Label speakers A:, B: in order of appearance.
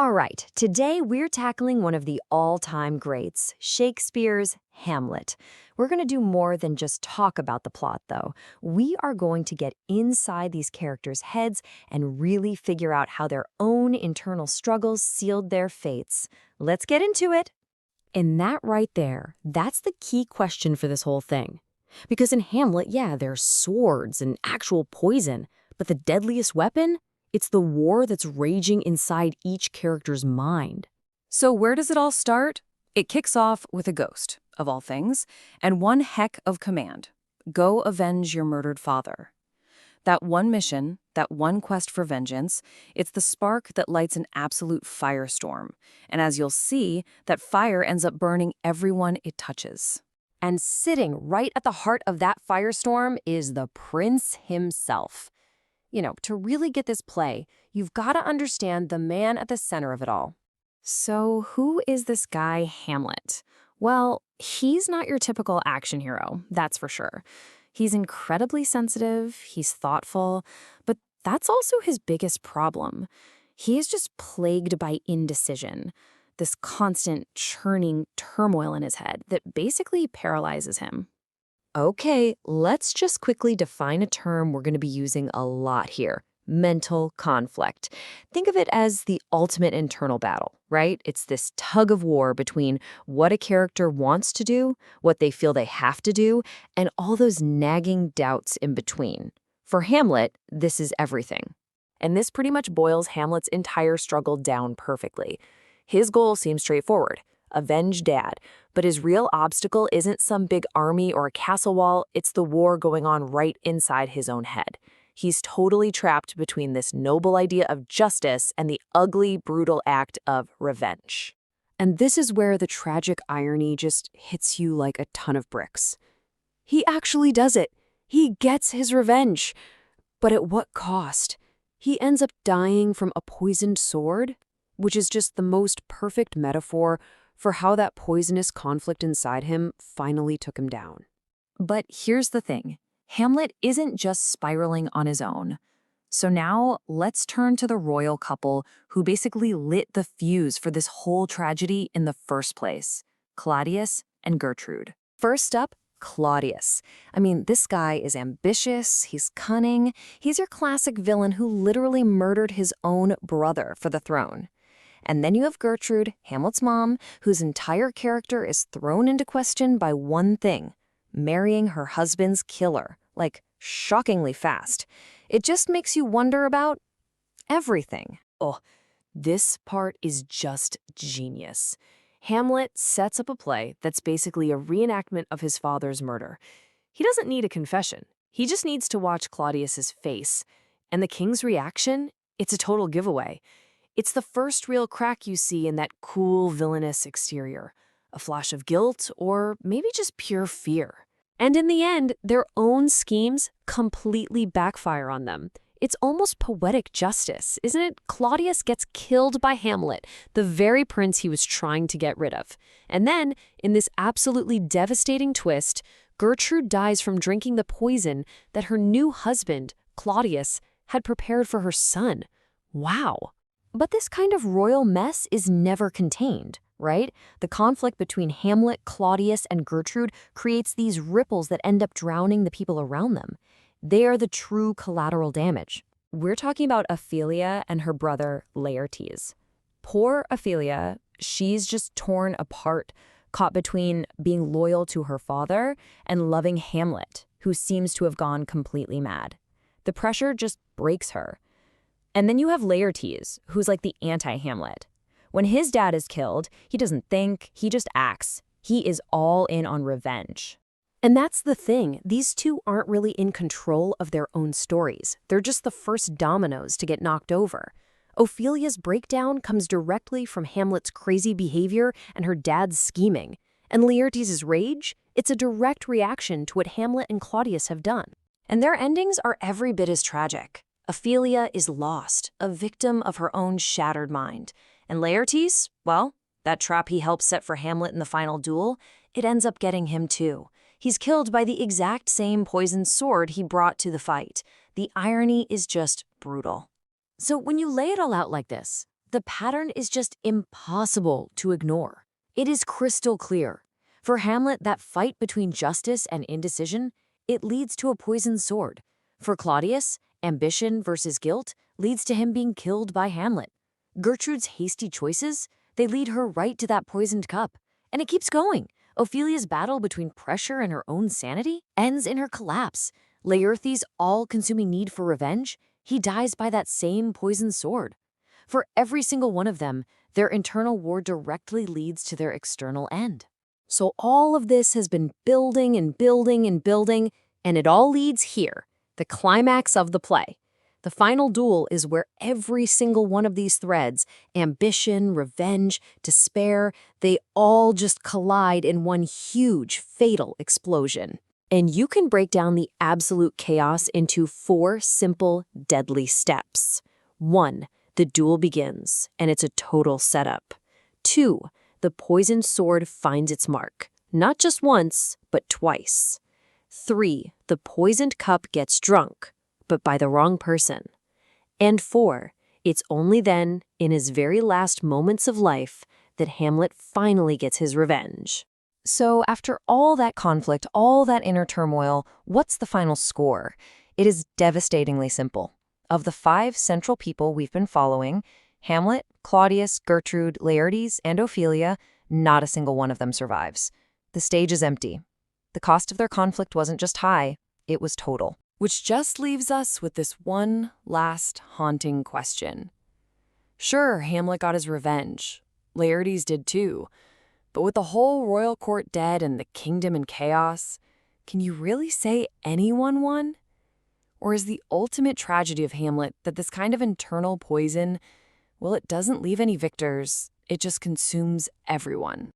A: All right, today we're tackling one of the all-time greats, Shakespeare's Hamlet. We're going to do more than just talk about the plot, though. We are going to get inside these characters' heads and really figure out how their own internal struggles sealed their fates. Let's get into it. And that right there, that's the key question for this whole thing. Because in Hamlet, yeah, there's swords and actual poison, but the deadliest weapon? It's the war that's raging inside each character's mind.
B: So where does it all start? It kicks off with a ghost, of all things, and one heck of command. Go avenge your murdered father. That one mission, that one quest for vengeance, it's the spark that lights an absolute firestorm. And as you'll see, that fire ends up burning everyone it touches.
A: And sitting right at the heart of that firestorm is the prince himself. To really get this play, you've got to understand the man at the center of it all. So who is this guy Hamlet? Well, he's not your typical action hero, that's for sure. He's incredibly sensitive, he's thoughtful, but that's also his biggest problem. He is just plagued by indecision, this constant churning turmoil in his head that basically paralyzes him. Okay, let's just quickly define a term we're going to be using a lot here. Mental conflict. Think of it as the ultimate internal battle, right? It's this tug of war between what a character wants to do, what they feel they have to do, and all those nagging doubts in between. For Hamlet, this is everything. And this pretty much boils Hamlet's entire struggle down perfectly. His goal seems straightforward. Avenge Dad, but his real obstacle isn't some big army or a castle wall, it's the war going on right inside his own head. He's totally trapped between this noble idea of justice and the ugly, brutal act of revenge. And this is where the tragic irony just hits you like a ton of bricks. He actually does it. He gets his revenge. But at what cost? He ends up dying from a poisoned sword, which is just the most perfect metaphor for how that poisonous conflict inside him finally took him down.
B: But here's the thing. Hamlet isn't just spiraling on his own. So now let's turn to the royal couple who basically lit the fuse for this whole tragedy in the first place, Claudius and Gertrude.
A: First up, Claudius. This guy is ambitious, he's cunning, he's your classic villain who literally murdered his own brother for the throne. And then you have Gertrude, Hamlet's mom, whose entire character is thrown into question by one thing, marrying her husband's killer, shockingly fast. It just makes you wonder about everything. Oh, this part is just genius. Hamlet sets up a play that's basically a reenactment of his father's murder. He doesn't need a confession. He just needs to watch Claudius's face. And the king's reaction? It's a total giveaway. It's the first real crack you see in that cool, villainous exterior. A flash of guilt, or maybe just pure fear. And in the end, their own schemes completely backfire on them. It's almost poetic justice, isn't it? Claudius gets killed by Hamlet, the very prince he was trying to get rid of. And then, in this absolutely devastating twist, Gertrude dies from drinking the poison that her new husband, Claudius, had prepared for her son. Wow. But this kind of royal mess is never contained, right? The conflict between Hamlet, Claudius, and Gertrude creates these ripples that end up drowning the people around them. They are the true collateral damage. We're talking about Ophelia and her brother, Laertes. Poor Ophelia, she's just torn apart, caught between being loyal to her father and loving Hamlet, who seems to have gone completely mad. The pressure just breaks her. And then you have Laertes, who's like the anti-Hamlet. When his dad is killed, he doesn't think, he just acts. He is all in on revenge. And that's the thing, these two aren't really in control of their own stories. They're just the first dominoes to get knocked over. Ophelia's breakdown comes directly from Hamlet's crazy behavior and her dad's scheming. And Laertes' rage? It's a direct reaction to what Hamlet and Claudius have done. And their endings are every bit as tragic. Ophelia is lost, a victim of her own shattered mind. And Laertes, well, that trap he helped set for Hamlet in the final duel, it ends up getting him too. He's killed by the exact same poisoned sword he brought to the fight. The irony is just brutal. So when you lay it all out like this,
C: the pattern is just impossible to ignore. It is crystal clear. For Hamlet, that fight between justice and indecision, it leads to a poisoned sword. For Claudius, ambition versus guilt leads to him being killed by Hamlet. Gertrude's hasty choices, they lead her right to that poisoned cup. And it keeps going. Ophelia's battle between pressure and her own sanity ends in her collapse. Laertes' all-consuming need for revenge, he dies by that same poisoned sword. For every single one of them, their internal war directly leads to their external end. So all of this has been building and building and building, and it all leads here, the climax of the play. The final duel is where every single one of these threads, ambition, revenge, despair, they all just collide in one huge, fatal explosion. And you can break down the absolute chaos into 4 simple, deadly steps. 1. The duel begins, and it's a total setup. 2. The poisoned sword finds its mark, not just once, but twice. 3. The poisoned cup gets drunk, but by the wrong person. And 4. It's only then, in his very last moments of life, that Hamlet finally gets his revenge.
A: So after all that conflict, all that inner turmoil, what's the final score? It is devastatingly simple. Of the 5 central people we've been following, Hamlet, Claudius, Gertrude, Laertes, and Ophelia, not a single one of them survives. The stage is empty. The cost of their conflict wasn't just high, it was total.
B: Which just leaves us with this one last haunting question. Sure, Hamlet got his revenge. Laertes did too. But with the whole royal court dead and the kingdom in chaos, can you really say anyone won? Or is the ultimate tragedy of Hamlet that this kind of internal poison, well, it doesn't leave any victors, it just consumes everyone?